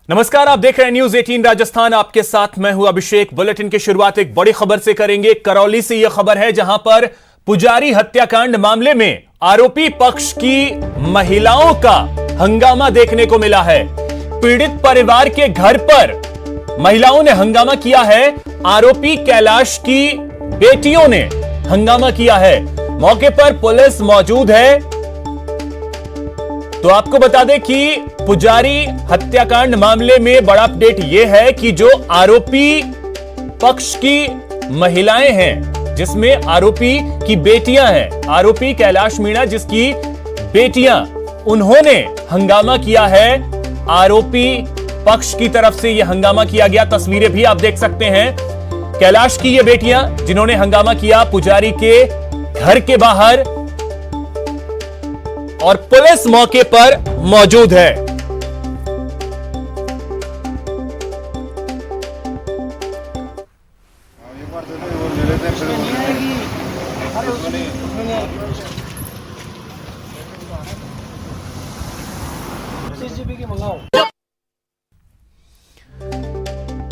नमस्कार, आप देख रहे हैं न्यूज 18 राजस्थान। आपके साथ मैं हूं अभिषेक। बुलेटिन की शुरुआत एक बड़ी खबर से करेंगे। करौली से यह खबर है, जहां पर पुजारी हत्याकांड मामले में आरोपी पक्ष की महिलाओं का हंगामा देखने को मिला है। पीड़ित परिवार के घर पर महिलाओं ने हंगामा किया है। आरोपी कैलाश की बेटियों ने हंगामा किया है। मौके पर पुलिस मौजूद है। तो आपको बता दें कि पुजारी हत्याकांड मामले में बड़ा अपडेट यह है कि जो आरोपी पक्ष की महिलाएं हैं, जिसमें आरोपी की बेटियां हैं, आरोपी कैलाश मीणा जिसकी बेटियां, उन्होंने हंगामा किया है। आरोपी पक्ष की तरफ से यह हंगामा किया गया। तस्वीरें भी आप देख सकते हैं। कैलाश की ये बेटियां जिन्होंने हंगामा किया पुजारी के घर के बाहर, और पुलिस मौके पर मौजूद है।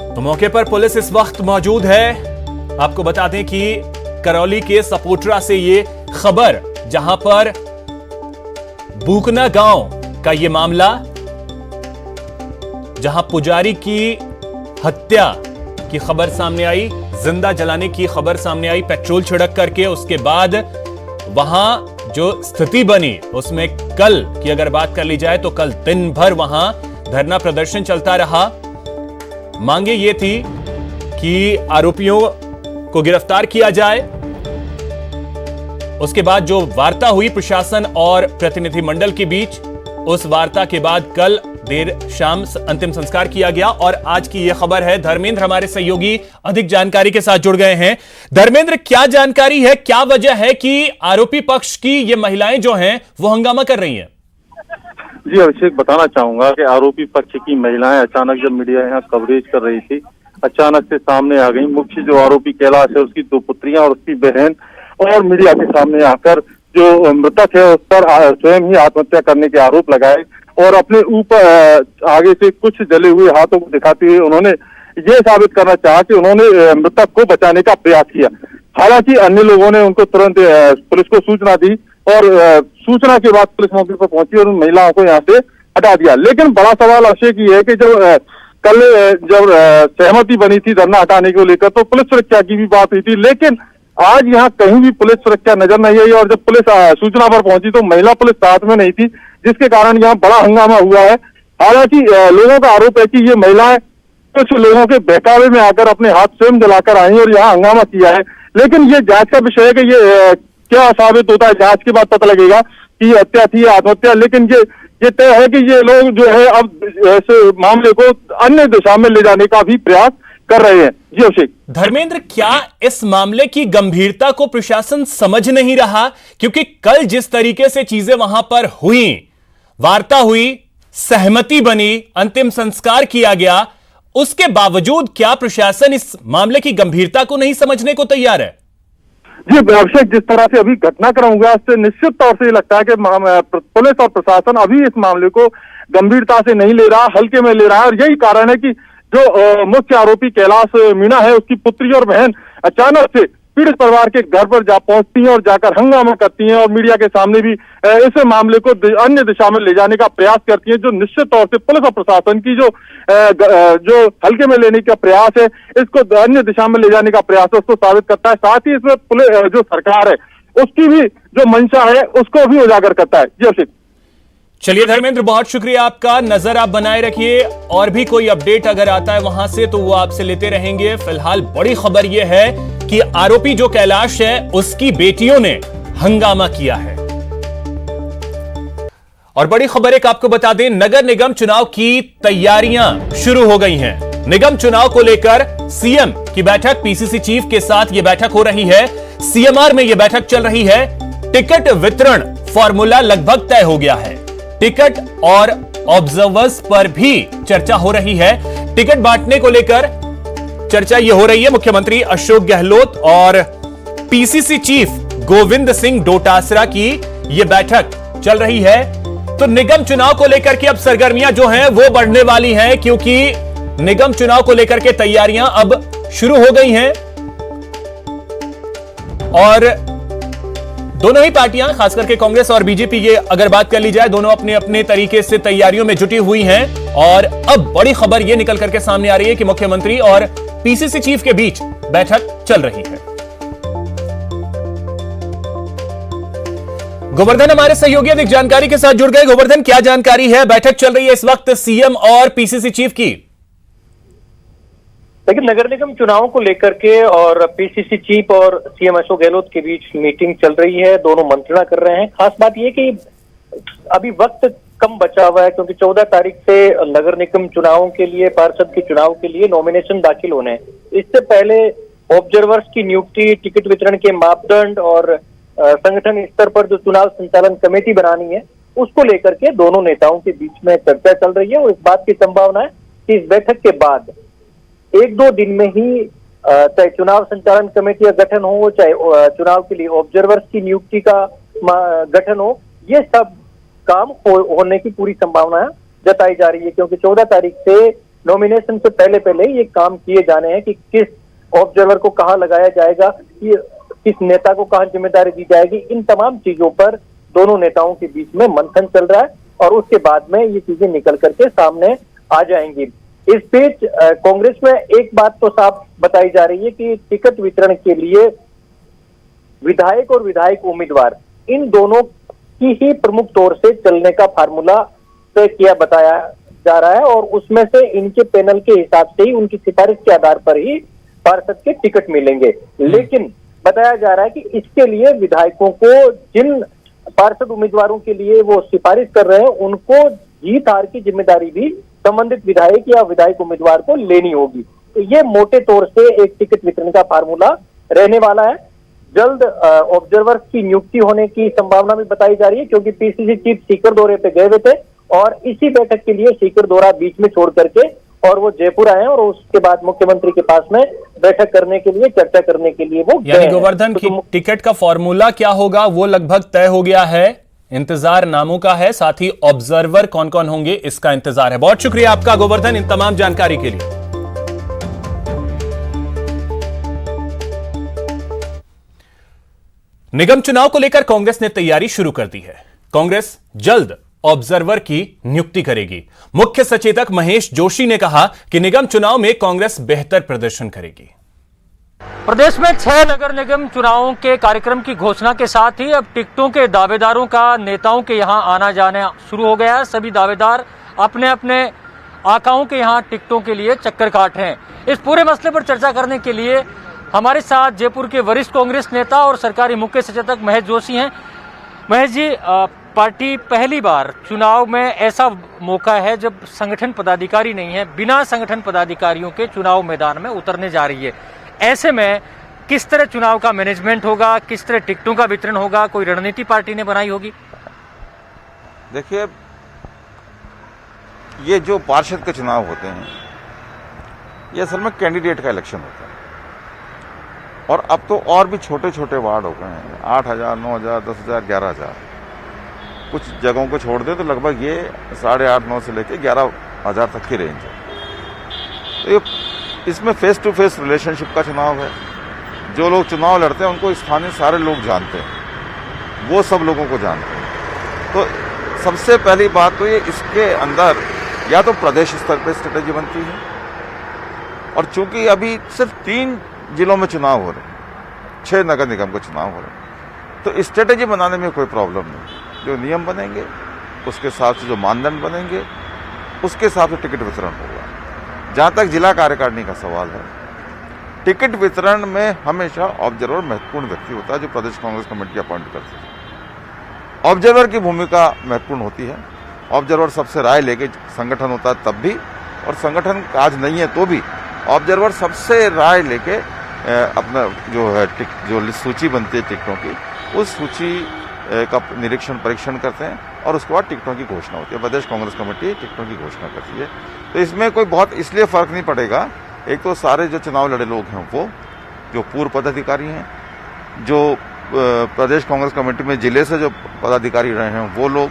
तो मौके पर पुलिस इस वक्त मौजूद है। आपको बता दें कि करौली के सपोटरा से ये खबर, जहां पर बूकना गांव का यह मामला, जहां पुजारी की हत्या की खबर सामने आई, जिंदा जलाने की खबर सामने आई, पेट्रोल छिड़क करके। उसके बाद वहां जो स्थिति बनी, उसमें कल की अगर बात कर ली जाए तो कल दिन भर वहां धरना प्रदर्शन चलता रहा। मांगे ये थी कि आरोपियों को गिरफ्तार किया जाए। उसके बाद जो वार्ता हुई प्रशासन और प्रतिनिधिमंडल के बीच, उस वार्ता के बाद कल देर शाम अंतिम संस्कार किया गया। और आज की यह खबर है। धर्मेंद्र हमारे सहयोगी अधिक जानकारी के साथ जुड़ गए हैं। धर्मेंद्र, क्या जानकारी है, क्या वजह है कि आरोपी पक्ष की ये महिलाएं जो हैं वो हंगामा कर रही हैं? जी अभिषेक, बताना चाहूंगा कि आरोपी पक्ष की महिलाएं अचानक जब मीडिया यहाँ कवरेज कर रही थी, अचानक से सामने आ गई। मुख्य जो आरोपी कैलाश है, उसकी दो पुत्रियां और उसकी बहन, और मीडिया के सामने आकर जो मृतक है उस पर स्वयं ही आत्महत्या करने के आरोप लगाए, और अपने ऊपर आगे से कुछ जले हुए हाथों को दिखाते हुए उन्होंने ये साबित करना चाहा कि उन्होंने मृतक को बचाने का प्रयास किया। हालांकि अन्य लोगों ने उनको तुरंत पुलिस को सूचना दी, और सूचना के बाद पुलिस मौके पर पहुंची और उन महिलाओं को यहाँ से हटा दिया। लेकिन बड़ा सवाल अभिषेक ये है कि कल जब सहमति बनी थी धरना हटाने को लेकर, तो पुलिस सुरक्षा की भी बात हुई थी, लेकिन आज यहाँ कहीं भी पुलिस सुरक्षा नजर नहीं आई। और जब पुलिस सूचना पर पहुंची तो महिला पुलिस साथ में नहीं थी, जिसके कारण यहाँ बड़ा हंगामा हुआ है। हालांकि लोगों का आरोप है कि ये महिलाएं कुछ लोगों के बहकावे में आकर अपने हाथ स्वयं जलाकर आई और यहाँ हंगामा किया है। लेकिन ये जांच का विषय है कि ये क्या साबित होता है, जांच के बाद पता लगेगा कि ये हत्या थी या आत्महत्या। लेकिन ये तय है कि ये लोग जो है अब इस मामले को अन्य दिशा में ले जाने का भी प्रयास कर रहे हैं। जी अभिषेक। धर्मेंद्र, क्या इस मामले की गंभीरता को प्रशासन समझ नहीं रहा? क्योंकि कल जिस तरीके से चीजें वहां पर हुई, वार्ता हुई, सहमति बनी, अंतिम संस्कार किया गया, उसके बावजूद क्या प्रशासन इस मामले की गंभीरता को नहीं समझने को तैयार है? जी अभिषेक, जिस तरह से अभी घटनाक्रम हुआ, उससे निश्चित तौर से लगता है कि पुलिस और प्रशासन अभी इस मामले को गंभीरता से नहीं ले रहा, हल्के में ले रहा है। और यही कारण है कि जो मुख्य आरोपी कैलाश मीणा है, उसकी पुत्री और बहन अचानक से पीड़ित परिवार के घर पर जा पहुंचती हैं और जाकर हंगामा करती हैं, और मीडिया के सामने भी इस मामले को अन्य दिशा में ले जाने का प्रयास करती हैं, जो निश्चित तौर से पुलिस और प्रशासन की जो हल्के में लेने का प्रयास है, इसको अन्य दिशा में ले जाने का प्रयास है, उसको साबित करता है। साथ ही इसमें पुलिस जो सरकार है उसकी भी जो मंशा है उसको भी उजागर करता है। जी अभिषेक। चलिए धर्मेंद्र, बहुत शुक्रिया आपका। नजर आप बनाए रखिए, और भी कोई अपडेट अगर आता है वहां से तो वो आपसे लेते रहेंगे। फिलहाल बड़ी खबर यह है कि आरोपी जो कैलाश है, उसकी बेटियों ने हंगामा किया है। और बड़ी खबर एक आपको बता दें, नगर निगम चुनाव की तैयारियां शुरू हो गई हैं। निगम चुनाव को लेकर सीएम की बैठक, पीसीसी चीफ के साथ यह बैठक हो रही है। सीएमआर में यह बैठक चल रही है। टिकट वितरण फॉर्मूला लगभग तय हो गया है। टिकट और ऑब्जर्वर्स पर भी चर्चा हो रही है। टिकट बांटने को लेकर चर्चा यह हो रही है। मुख्यमंत्री अशोक गहलोत और पीसीसी चीफ गोविंद सिंह डोटासरा की यह बैठक चल रही है। तो निगम चुनाव को लेकर के अब सरगर्मियां जो हैं वो बढ़ने वाली हैं, क्योंकि निगम चुनाव को लेकर के तैयारियां अब शुरू हो गई हैं और दोनों ही पार्टियां, खास करके कांग्रेस और बीजेपी, ये अगर बात कर ली जाए, दोनों अपने अपने तरीके से तैयारियों में जुटी हुई हैं। और अब बड़ी खबर यह निकल करके सामने आ रही है कि मुख्यमंत्री और पीसीसी चीफ के बीच बैठक चल रही है। गोवर्धन हमारे सहयोगी अधिक जानकारी के साथ जुड़ गए। गोवर्धन, क्या जानकारी है? बैठक चल रही है इस वक्त सीएम और पीसीसी चीफ की। लेकिन नगर निगम चुनाव को लेकर के और पीसीसी चीफ और सीएम अशोक गहलोत के बीच मीटिंग चल रही है, दोनों मंत्रणा कर रहे हैं। खास बात यह कि अभी वक्त कम बचा हुआ है, क्योंकि 14 तारीख से नगर निगम चुनावों के लिए, पार्षद के चुनाव के लिए नॉमिनेशन दाखिल होने हैं। इससे पहले ऑब्जर्वर्स की नियुक्ति, टिकट वितरण के मापदंड और संगठन स्तर पर जो चुनाव संचालन कमेटी बनानी है, उसको लेकर के दोनों नेताओं के बीच में चर्चा चल रही है। और इस बात की संभावना है कि इस बैठक के बाद 1-2 दिन में ही चाहे चुनाव संचालन कमेटी का गठन हो, चाहे चुनाव के लिए ऑब्जर्वर्स की नियुक्ति का गठन हो, ये सब काम होने की पूरी संभावना जताई जा रही है। क्योंकि 14 तारीख से नॉमिनेशन से पहले ये काम किए जाने हैं कि किस ऑब्जर्वर को कहाँ लगाया जाएगा, किस नेता को कहाँ जिम्मेदारी दी जाएगी। इन तमाम चीजों पर दोनों नेताओं के बीच में मंथन चल रहा है और उसके बाद में ये चीजें निकल करके सामने आ जाएंगी। इस बीच कांग्रेस में एक बात तो साफ बताई जा रही है कि टिकट वितरण के लिए विधायक और विधायक उम्मीदवार, इन दोनों की ही प्रमुख तौर से चलने का फार्मूला तय किया बताया जा रहा है और उसमें से इनके पैनल के हिसाब से ही, उनकी सिफारिश के आधार पर ही पार्षद के टिकट मिलेंगे। लेकिन बताया जा रहा है कि इसके लिए विधायकों को, जिन पार्षद उम्मीदवारों के लिए वो सिफारिश कर रहे हैं, उनको जीत हार की जिम्मेदारी भी संबंधित विधायक या विधायक उम्मीदवार को लेनी होगी। तो ये मोटे तौर से एक टिकट वितरण का फार्मूला रहने वाला है। जल्द ऑब्जर्वर्स की नियुक्ति होने की संभावना भी बताई जा रही है, क्योंकि पीसीसी चीफ सीकर दौरे पे गए हुए थे और इसी बैठक के लिए सीकर दौरा बीच में छोड़ करके और वो जयपुर आए और उसके बाद मुख्यमंत्री के पास में बैठक करने के लिए, चर्चा करने के लिए वो यानी गोवर्धन की टिकट का फॉर्मूला क्या होगा वो लगभग तय हो गया है। इंतजार नामों का है, साथ ही ऑब्जर्वर कौन कौन होंगे इसका इंतजार है। बहुत शुक्रिया आपका गोवर्धन इन तमाम जानकारी के लिए। निगम चुनाव को लेकर कांग्रेस ने तैयारी शुरू कर दी है। कांग्रेस जल्द ऑब्जर्वर की नियुक्ति करेगी। मुख्य सचेतक महेश जोशी ने कहा कि निगम चुनाव में कांग्रेस बेहतर प्रदर्शन करेगी। प्रदेश में 6 नगर निगम चुनावों के कार्यक्रम की घोषणा के साथ ही अब टिकटों के दावेदारों का नेताओं के यहां आना जाना शुरू हो गया है। सभी दावेदार अपने अपने आकाओं के यहां टिकटों के लिए चक्कर काट रहे हैं। इस पूरे मसले पर चर्चा करने के लिए हमारे साथ जयपुर के वरिष्ठ कांग्रेस नेता और सरकारी मुख्य सचेतक महेश जोशी हैं। महेश जी, पार्टी पहली बार चुनाव में ऐसा मौका है जब संगठन पदाधिकारी नहीं है, बिना संगठन पदाधिकारियों के चुनाव मैदान में उतरने जा रही है। ऐसे में किस तरह चुनाव का मैनेजमेंट होगा, किस तरह टिकटों का वितरण होगा, कोई रणनीति पार्टी ने बनाई होगी? देखिए, ये जो पार्षद के चुनाव होते हैं, ये असल में कैंडिडेट का इलेक्शन होता है और अब तो और भी छोटे छोटे वार्ड हो गए हैं, 8,000, 9,000, 10,000, 11,000। कुछ जगहों को छोड़ दें तो लगभग ये 8,500-9 से लेकर 11,000 तक की रेंज है। तो ये इसमें फेस टू फेस रिलेशनशिप का चुनाव है। जो लोग चुनाव लड़ते हैं उनको स्थानीय सारे लोग जानते हैं, वो सब लोगों को जानते हैं। तो सबसे पहली बात तो ये, इसके अंदर या तो प्रदेश स्तर पर स्ट्रेटेजी बनती है और चूंकि अभी सिर्फ 3 जिलों में चुनाव हो रहे हैं, 6 नगर निगम के चुनाव हो रहे हैं, तो स्ट्रेटेजी बनाने में कोई प्रॉब्लम नहीं। जो नियम बनेंगे उसके हिसाब से, जो मानदंड बनेंगे उसके हिसाब से टिकट वितरण होगा। जहां तक जिला कार्यकारिणी का सवाल है, टिकट वितरण में हमेशा ऑब्जर्वर महत्वपूर्ण व्यक्ति होता है, जो प्रदेश कांग्रेस कमेटी अपॉइंट करती है। ऑब्जर्वर की भूमिका महत्वपूर्ण होती है। ऑब्जर्वर सबसे राय लेके संगठन होता है तब भी, और संगठन आज नहीं है तो भी ऑब्जर्वर सबसे राय लेके अपना जो है जो सूची बनती है टिकटों की, उस सूची का निरीक्षण परीक्षण करते हैं और उसके बाद टिकटों की घोषणा होती है। प्रदेश कांग्रेस कमेटी टिकटों की घोषणा करती है। तो इसमें कोई बहुत इसलिए फर्क नहीं पड़ेगा। एक तो सारे जो चुनाव लड़े लोग हैं, वो जो पूर्व पदाधिकारी हैं, जो प्रदेश कांग्रेस कमेटी में जिले से जो पदाधिकारी रहे हैं वो लोग,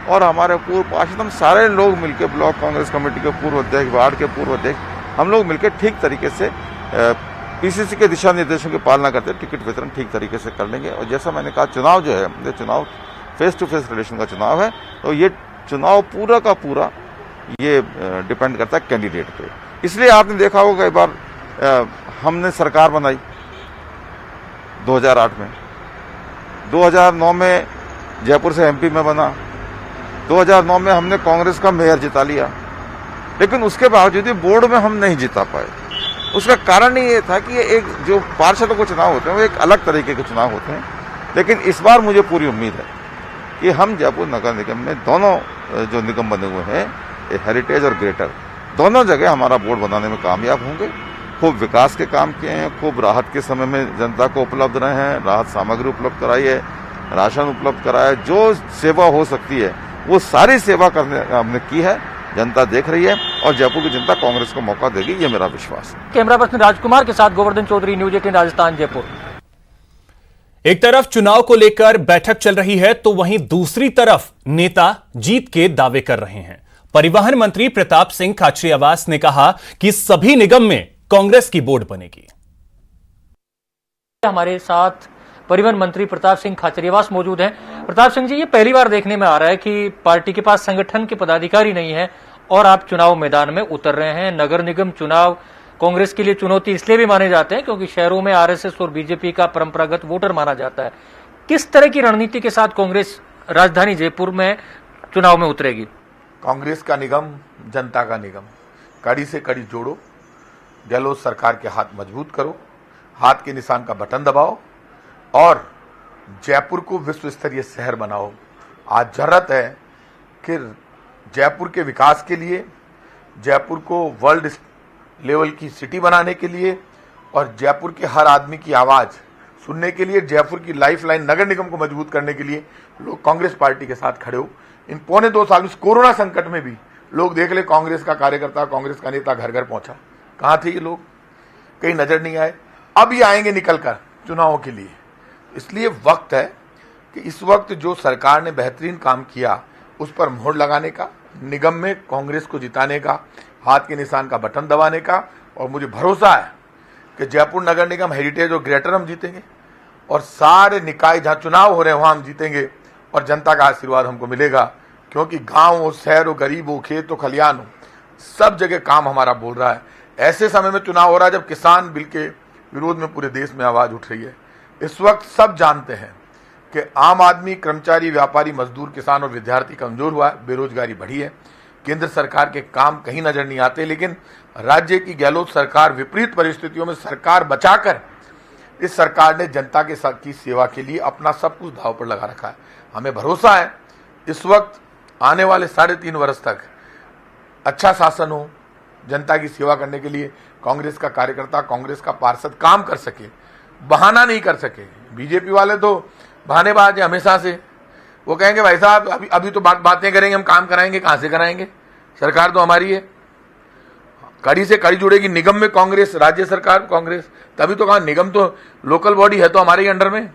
और हमारे पूर्व पार्षद, हम सारे लोग मिलकर, ब्लॉक कांग्रेस कमेटी के पूर्व अध्यक्ष, वार्ड के पूर्व अध्यक्ष, हम लोग मिलकर ठीक तरीके से पीसीसी के दिशा निर्देशों की पालना करते हैं, टिकट वितरण ठीक तरीके से कर लेंगे। और जैसा मैंने कहा, चुनाव जो है, ये चुनाव फेस टू फेस रिलेशन का चुनाव है, तो ये चुनाव पूरा का पूरा ये डिपेंड करता है कैंडिडेट पे। इसलिए आपने देखा होगा कई बार हमने सरकार बनाई 2008 में, 2009 में जयपुर से एमपी में बना, 2009 में हमने कांग्रेस का मेयर जिता लिया, लेकिन उसके बावजूद भी बोर्ड में हम नहीं जिता पाए। उसका कारण ही ये था कि ये एक जो पार्षदों को चुनाव होते हैं वो एक अलग तरीके के चुनाव होते हैं। लेकिन इस बार मुझे पूरी उम्मीद है कि हम जयपुर नगर निगम में दोनों जो निगम बने हुए हैं, हेरिटेज और ग्रेटर, दोनों जगह हमारा बोर्ड बनाने में कामयाब होंगे। खूब विकास के काम किए हैं, खूब राहत के समय में जनता को उपलब्ध रहे हैं, राहत सामग्री उपलब्ध कराई है, राशन उपलब्ध कराया, जो सेवा हो सकती है वो सारी सेवा करने हमने की है। जनता देख रही है और जयपुर की जनता कांग्रेस को मौका देगी, ये मेरा विश्वास है। कैमरा पर्सन राजकुमार के साथ गोवर्धन चौधरी, न्यूज 18 राजस्थान, जयपुर। एक तरफ चुनाव को लेकर बैठक चल रही है तो वहीं दूसरी तरफ नेता जीत के दावे कर रहे हैं। परिवहन मंत्री प्रताप सिंह खाचरियावास ने कहा कि सभी निगम में कांग्रेस की बोर्ड बनेगी। हमारे साथ परिवहन मंत्री प्रताप सिंह खाचरियावास मौजूद हैं। प्रताप सिंह जी, ये पहली बार देखने में आ रहा है कि पार्टी के पास संगठन के पदाधिकारी नहीं है और आप चुनाव मैदान में उतर रहे हैं। नगर निगम चुनाव कांग्रेस के लिए चुनौती इसलिए भी माने जाते हैं क्योंकि शहरों में आरएसएस और बीजेपी का परंपरागत वोटर माना जाता है। किस तरह की रणनीति के साथ कांग्रेस राजधानी जयपुर में चुनाव में उतरेगी? कांग्रेस का निगम जनता का निगम, कड़ी से कड़ी जोड़ो, गहलोत सरकार के हाथ मजबूत करो, हाथ के निशान का बटन दबाओ और जयपुर को विश्व स्तरीय शहर बनाओ। आज जरूरत है कि जयपुर के विकास के लिए, जयपुर को वर्ल्ड लेवल की सिटी बनाने के लिए और जयपुर के हर आदमी की आवाज सुनने के लिए, जयपुर की लाइफलाइन नगर निगम को मजबूत करने के लिए लोग कांग्रेस पार्टी के साथ खड़े हो। इन पौने 2 साल में कोरोना संकट में भी लोग देख ले, कांग्रेस का कार्यकर्ता, कांग्रेस का नेता घर घर पहुंचा। कहां थे ये लोग? कहीं नजर नहीं आए। अब ये आएंगे निकलकर चुनावों के लिए। इसलिए वक्त है कि इस वक्त जो सरकार ने बेहतरीन काम किया उस पर मोहर लगाने का, निगम में कांग्रेस को जिताने का, हाथ के निशान का बटन दबाने का। और मुझे भरोसा है कि जयपुर नगर निगम, हेरिटेज और ग्रेटर हम जीतेंगे और सारे निकाय जहां चुनाव हो रहे हैं वहां हम जीतेंगे और जनता का आशीर्वाद हमको मिलेगा। क्योंकि गांव हो, शहर हो, गरीब हो, खेत हो, खलियान हो, सब जगह काम हमारा बोल रहा है। ऐसे समय में चुनाव हो रहा है जब किसान बिल के विरोध में पूरे देश में आवाज उठ रही है। इस वक्त सब जानते हैं कि आम आदमी, कर्मचारी, व्यापारी, मजदूर, किसान और विद्यार्थी कमजोर हुआ है, बेरोजगारी बढ़ी है। केंद्र सरकार के काम कहीं नजर नहीं आते, लेकिन राज्य की गहलोत सरकार विपरीत परिस्थितियों में सरकार बचाकर इस सरकार ने जनता के साथ की सेवा के लिए अपना सब कुछ दांव पर लगा रखा है। हमें भरोसा है इस वक्त आने वाले 3.5 वर्ष तक अच्छा शासन हो, जनता की सेवा करने के लिए कांग्रेस का कार्यकर्ता, कांग्रेस का पार्षद काम कर सके, बहाना नहीं कर सके। बीजेपी वाले तो बहानेबाज है हमेशा से। वो कहेंगे भाई साहब अभी तो बातें करेंगे, हम काम कराएंगे। कहां से कराएंगे? सरकार तो हमारी है। कड़ी से कड़ी जुड़ेगी निगम में कांग्रेस, राज्य सरकार कांग्रेस, तभी तो कहा निगम तो लोकल बॉडी है तो हमारे ही अंडर में।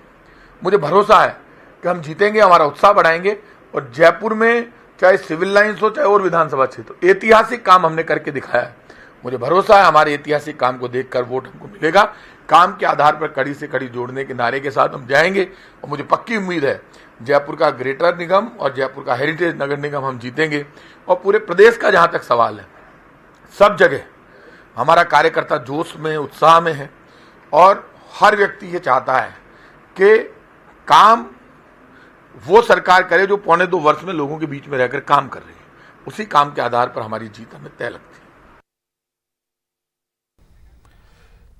मुझे भरोसा है कि हम जीतेंगे, हमारा उत्साह बढ़ाएंगे और जयपुर में चाहे सिविल लाइन्स हो चाहे और विधानसभा क्षेत्र, ऐतिहासिक काम हमने करके दिखाया है। मुझे भरोसा है हमारे ऐतिहासिक काम को देखकर वोट हमको मिलेगा। काम के आधार पर कड़ी से कड़ी जोड़ने के नारे के साथ हम जाएंगे और मुझे पक्की उम्मीद है जयपुर का ग्रेटर निगम और जयपुर का हेरिटेज नगर निगम हम जीतेंगे। और पूरे प्रदेश का जहां तक सवाल है, सब जगह हमारा कार्यकर्ता जोश में, उत्साह में है और हर व्यक्ति ये चाहता है कि काम वो सरकार करे जो पौने 2 वर्ष में लोगों के बीच में रहकर काम कर रही है। उसी काम के आधार पर हमारी जीत हमें तय लगती है।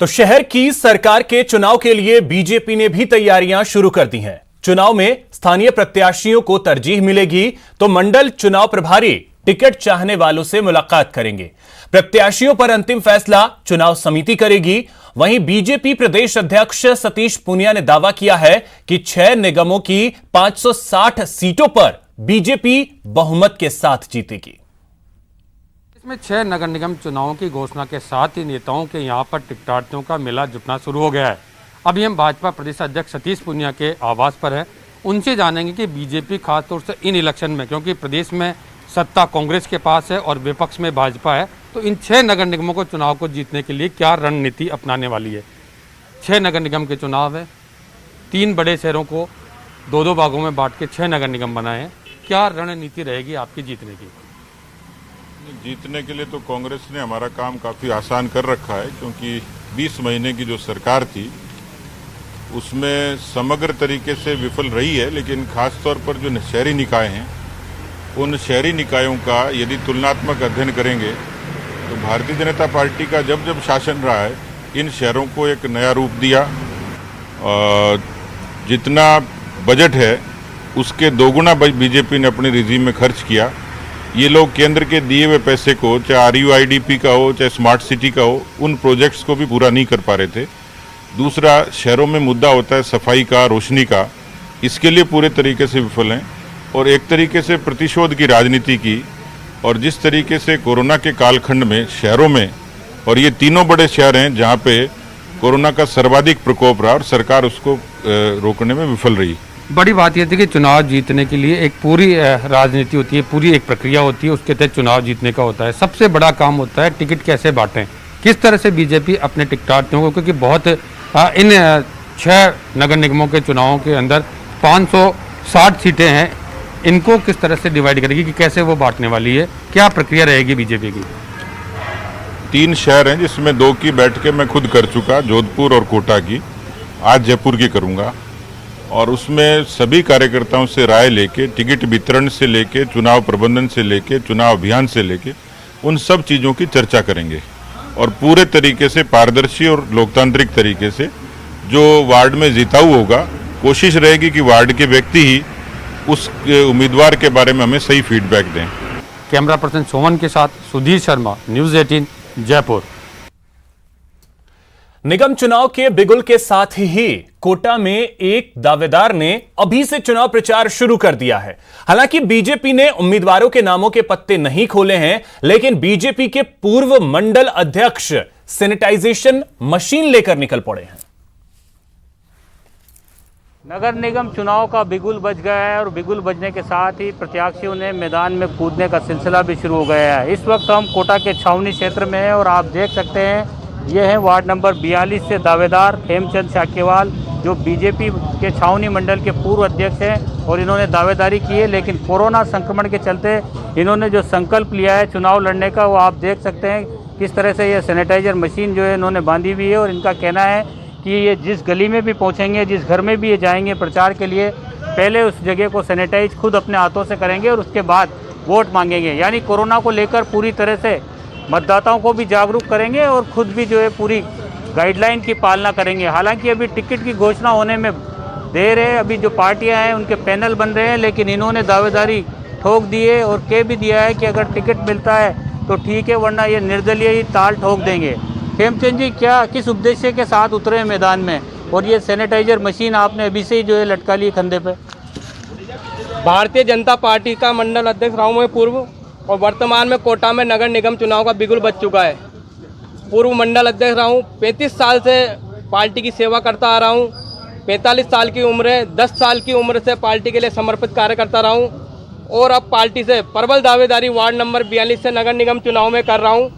तो शहर की सरकार के चुनाव के लिए बीजेपी ने भी तैयारियां शुरू कर दी हैं। चुनाव में स्थानीय प्रत्याशियों को तरजीह मिलेगी तो मंडल चुनाव प्रभारी टिकट चाहने वालों से मुलाकात करेंगे। प्रत्याशियों पर अंतिम फैसला चुनाव समिति करेगी। वहीं बीजेपी प्रदेश अध्यक्ष सतीश पूनिया ने दावा किया है कि 6 निगमों की 560 सीटों पर बीजेपी बहुमत के साथ जीतेगी। इसमें 6 नगर निगम चुनावों की घोषणा के साथ ही नेताओं के यहां पर टिकटार्थियों का मेला जुटना शुरू हो गया है। अभी हम भाजपा प्रदेश अध्यक्ष सतीश पूनिया के आवास पर है उनसे जानेंगे कि बीजेपी खासतौर से इन इलेक्शन में, क्योंकि प्रदेश में सत्ता कांग्रेस के पास है और विपक्ष में भाजपा है, तो इन 6 नगर निगमों को चुनाव को जीतने के लिए क्या रणनीति अपनाने वाली है। 6 नगर निगम के चुनाव है, 3 बड़े शहरों को 2-2 भागों में बांट के 6 नगर निगम बनाए हैं। क्या रणनीति रहेगी आपकी जीतने की? जीतने के लिए तो कांग्रेस ने हमारा काम काफ़ी आसान कर रखा है, क्योंकि 20 महीने की जो सरकार थी उसमें समग्र तरीके से विफल रही है। लेकिन खास तौर पर जो शहरी निकाय हैं, उन शहरी निकायों का यदि तुलनात्मक अध्ययन करेंगे तो भारतीय जनता पार्टी का जब जब शासन रहा है इन शहरों को एक नया रूप दिया। जितना बजट है उसके 2 गुना बीजेपी ने अपने रिजीम में खर्च किया। ये लोग केंद्र के दिए हुए पैसे को, चाहे RUIDP का हो चाहे स्मार्ट सिटी का हो, उन प्रोजेक्ट्स को भी पूरा नहीं कर पा रहे थे। दूसरा, शहरों में मुद्दा होता है सफाई का, रोशनी का, इसके लिए पूरे तरीके से विफल हैं। और एक तरीके से प्रतिशोध की राजनीति की, और जिस तरीके से कोरोना के कालखंड में शहरों में, और ये 3 बड़े शहर हैं जहाँ पे कोरोना का सर्वाधिक प्रकोप रहा और सरकार उसको रोकने में विफल रही। बड़ी बात यह थी कि चुनाव जीतने के लिए एक पूरी राजनीति होती है, पूरी एक प्रक्रिया होती है, उसके तहत चुनाव जीतने का होता है। सबसे बड़ा काम होता है टिकट कैसे बांटें, किस तरह से बीजेपी अपने टिकटार्थियों को, क्योंकि बहुत इन 6 नगर निगमों के चुनावों के अंदर 560 सीटें हैं, इनको किस तरह से डिवाइड करेगी, कि कैसे वो बांटने वाली है, क्या प्रक्रिया रहेगी बीजेपी की? 3 शहर हैं जिसमें 2 की बैठकें मैं खुद कर चुका, जोधपुर और कोटा की। आज जयपुर की करूंगा, और उसमें सभी कार्यकर्ताओं से राय लेके, टिकट वितरण से लेके, चुनाव प्रबंधन से लेके, चुनाव अभियान से लेके, उन सब चीज़ों की चर्चा करेंगे। और पूरे तरीके से पारदर्शी और लोकतांत्रिक तरीके से जो वार्ड में जीताऊ होगा, कोशिश रहेगी कि वार्ड के व्यक्ति ही उस उम्मीदवार के बारे में हमें सही फीडबैक दें। कैमरा पर्सन सोमन के साथ सुधीर शर्मा, न्यूज़ 18 जयपुर। निगम चुनाव के बिगुल के साथ ही कोटा में एक दावेदार ने अभी से चुनाव प्रचार शुरू कर दिया है। हालांकि बीजेपी ने उम्मीदवारों के नामों के पत्ते नहीं खोले हैं, लेकिन बीजेपी के पूर्व मंडल अध्यक्ष सैनिटाइजेशन मशीन लेकर निकल पड़े हैं। नगर निगम चुनाव का बिगुल बज गया है और बिगुल बजने के साथ ही प्रत्याशियों ने मैदान में कूदने का सिलसिला भी शुरू हो गया है। इस वक्त हम कोटा के छावनी क्षेत्र में हैं और आप देख सकते हैं ये है वार्ड नंबर 42 से दावेदार हेमचंद साकेवाल, जो बीजेपी के छावनी मंडल के पूर्व अध्यक्ष हैं और इन्होंने दावेदारी की है। लेकिन कोरोना संक्रमण के चलते इन्होंने जो संकल्प लिया है चुनाव लड़ने का, वो आप देख सकते हैं किस तरह से ये सैनिटाइजर मशीन जो है इन्होंने बांधी हुई है। और इनका कहना है कि ये जिस गली में भी पहुंचेंगे, जिस घर में भी ये जाएंगे प्रचार के लिए, पहले उस जगह को सैनिटाइज खुद अपने हाथों से करेंगे और उसके बाद वोट मांगेंगे। यानी कोरोना को लेकर पूरी तरह से मतदाताओं को भी जागरूक करेंगे और खुद भी जो है पूरी गाइडलाइन की पालना करेंगे। हालांकि अभी टिकट की घोषणा होने में देर है, अभी जो पार्टियां हैं उनके पैनल बन रहे हैं, लेकिन इन्होंने दावेदारी ठोक दी है और कह भी दिया है कि अगर टिकट मिलता है तो ठीक है, वरना ये निर्दलीय ही ताल ठोक देंगे। हेमचंद जी, क्या किस उद्देश्य के साथ उतरे हैं मैदान में, और ये सैनिटाइजर मशीन आपने अभी से ही जो है लटका ली कंधे पे? भारतीय जनता पार्टी का मंडल अध्यक्ष रहा हूँ मैं पूर्व, और वर्तमान में कोटा में नगर निगम चुनाव का बिगुल बज चुका है। पूर्व मंडल अध्यक्ष रहा हूँ, 35 साल से पार्टी की सेवा करता आ रहा हूँ। 45 साल की उम्र है, 10 साल की उम्र से पार्टी के लिए समर्पित कार्य करता रहा हूँ और अब पार्टी से प्रबल दावेदारी वार्ड नंबर 42 से नगर निगम चुनाव में कर रहा हूँ।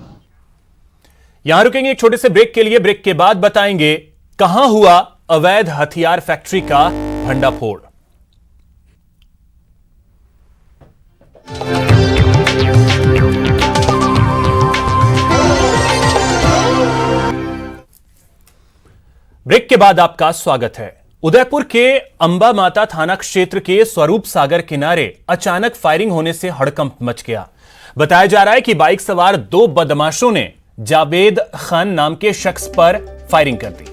यहां रुकेंगे एक छोटे से ब्रेक के लिए। ब्रेक के बाद बताएंगे कहां हुआ अवैध हथियार फैक्ट्री का भंडाफोड़। ब्रेक के बाद आपका स्वागत है। उदयपुर के अंबा माता थाना क्षेत्र के स्वरूप सागर किनारे अचानक फायरिंग होने से हड़कंप मच गया। बताया जा रहा है कि बाइक सवार 2 बदमाशों ने जावेद खान नाम के शख्स पर फायरिंग कर दी।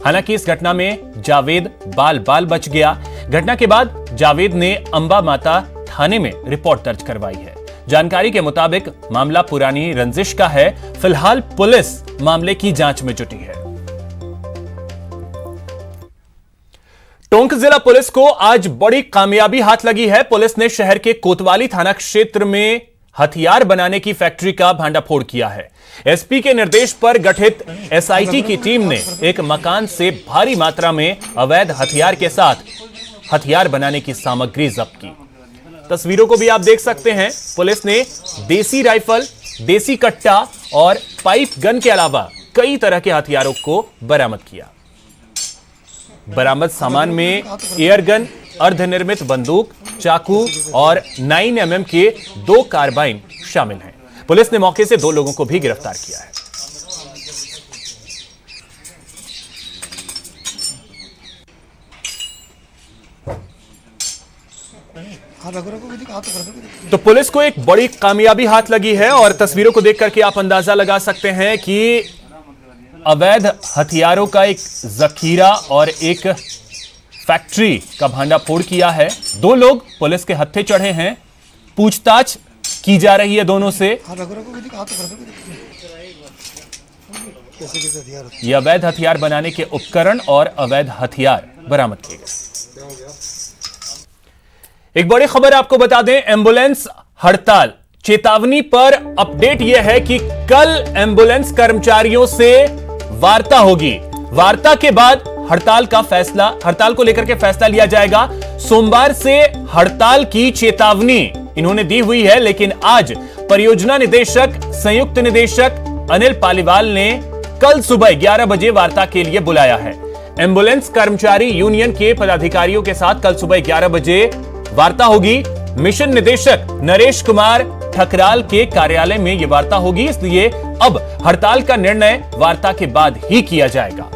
हालांकि इस घटना में जावेद बाल बाल बच गया। घटना के बाद जावेद ने अंबा माता थाने में रिपोर्ट दर्ज करवाई है। जानकारी के मुताबिक मामला पुरानी रंजिश का है। फिलहाल पुलिस मामले की जांच में जुटी है। टोंक जिला पुलिस को आज बड़ी कामयाबी हाथ लगी है। पुलिस ने शहर के कोतवाली थाना क्षेत्र में हथियार बनाने की फैक्ट्री का भांडाफोड़ किया है। एसपी के निर्देश पर गठित एसआईटी की टीम ने एक मकान से भारी मात्रा में अवैध हथियार के साथ हथियार बनाने की सामग्री जब्त की। तस्वीरों को भी आप देख सकते हैं। पुलिस ने देसी राइफल, देसी कट्टा और पाइप गन के अलावा कई तरह के हथियारों को बरामद किया। बरामद सामान में एयर गन, अर्धनिर्मित बंदूक, चाकू और 9mm के 2 कार्बाइन शामिल हैं। पुलिस ने मौके से 2 लोगों को भी गिरफ्तार किया है। तो पुलिस को एक बड़ी कामयाबी हाथ लगी है और तस्वीरों को देख करके आप अंदाजा लगा सकते हैं कि अवैध हथियारों का एक जखीरा और एक फैक्ट्री का भांडाफोड़ किया है। 2 लोग पुलिस के हत्थे चढ़े हैं। पूछताछ की जा रही है दोनों से। ये अवैध हथियार बनाने के उपकरण और अवैध हथियार बरामद किए गए। एक बड़ी खबर आपको बता दें, एम्बुलेंस हड़ताल। चेतावनी पर अपडेट यह है कि कल एम्बुलेंस कर्मचारियों से वार्ता होगी। वार्ता के बाद हड़ताल को लेकर के फैसला लिया जाएगा। सोमवार से हड़ताल की चेतावनी इन्होंने दी हुई है, लेकिन आज परियोजना निदेशक, संयुक्त निदेशक अनिल पालीवाल ने कल सुबह 11 बजे वार्ता के लिए बुलाया है। एम्बुलेंस कर्मचारी यूनियन के पदाधिकारियों के साथ कल सुबह 11 बजे वार्ता होगी। मिशन निदेशक नरेश कुमार ठकराल के कार्यालय में यह वार्ता होगी, इसलिए अब हड़ताल का निर्णय वार्ता के बाद ही किया जाएगा।